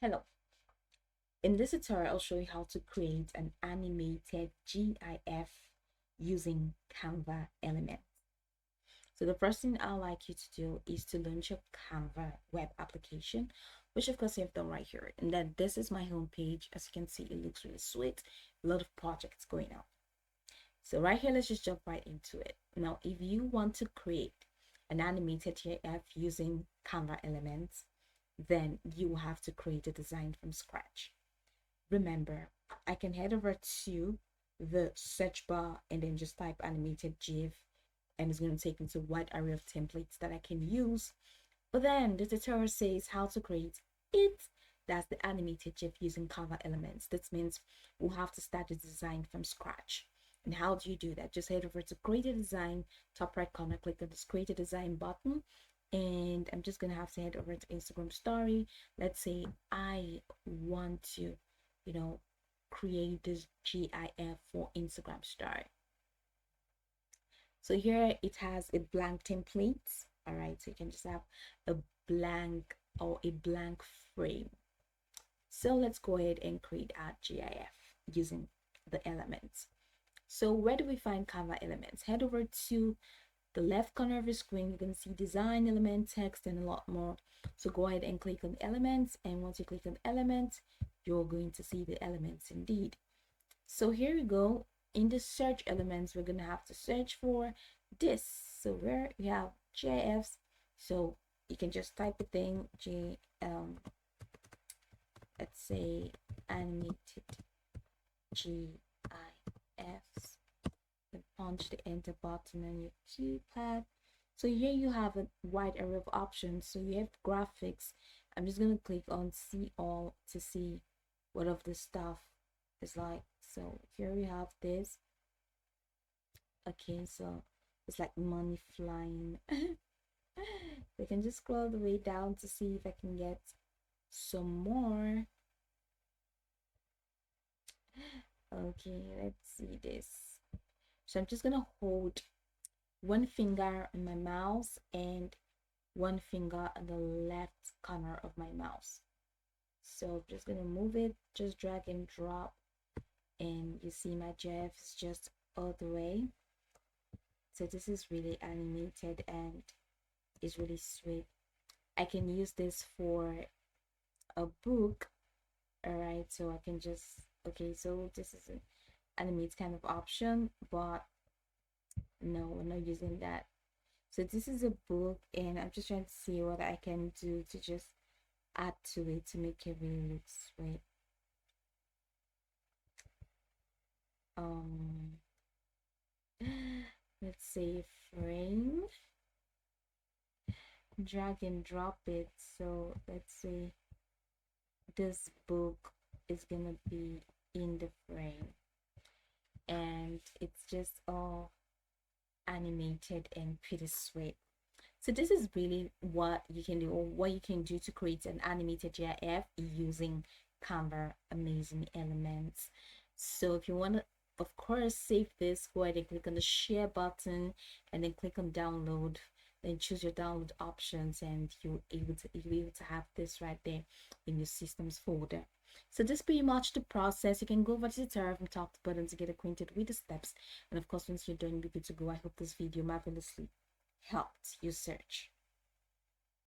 Hello. In this tutorial, I'll show you how to create an animated GIF using Canva elements. So the first thing I'd like you to do is to launch your Canva web application, which of course you have done right here. And then this is my home page. As you can see, it looks really sweet. A lot of projects going on. So right here, let's just jump right into it. Now, if you want to create an animated GIF using Canva elements, then you will have to create a design from scratch. Remember, I can head over to the search bar and then just type animated GIF, and it's going to take me to a wide array of templates that I can use. But then the tutorial says how to create it. That's the animated GIF using Canva elements. This means we'll have to start the design from scratch. And how do you do that? Just head over to create a design, top right corner, click on this create a design button. And I'm just going to have to head over to Instagram story. Let's say I want to create this GIF for Instagram story. So here it has a blank template. All right, so you can just have a blank or a blank frame. So let's go ahead and create our GIF using the elements. So where do we find Canva elements? Head over to the left corner of your screen. You can see design, element, text, and a lot more. So go ahead and click on elements, and once you click on elements, you're going to see the elements indeed. So here we go. In the search elements, we're going to have to search for this. So where we have GIFs, so you can just type a thing, let's say animated GIFs, and punch the enter button on your keypad. So here you have a wide array of options. So you have graphics. I'm just going to click on see all to see what of this stuff is like. So here we have this. Okay, so it's like money flying. I can just scroll the way down to see if I can get some more. Okay, let's see this. So I'm just gonna hold one finger on my mouse and one finger on the left corner of my mouse. So I'm just gonna move it, just drag and drop, and you see my GIF is just all the way. So this is really animated and it's really sweet. I can use this for a book. All right, so I can just, okay, so this is an animate kind of option, but no, we're not using that. So this is a book, and I'm just trying to see what I can do to just add to it to make it really look sweet. Let's say frame, drag and drop it. So let's say this book is gonna be in the frame, and it's just all animated and pretty sweet. So this is really what you can do, or what you can do to create an animated GIF using Canva amazing elements. So if you want to, of course, save this, go ahead and click on the share button and then click on download, then choose your download options, and you'll be able to have this right there in your systems folder. So this is pretty much the process. You can go over the tutorial from top to bottom to get acquainted with the steps, and of course once you're done, you'll be good to go. I hope this video marvelously helped your search.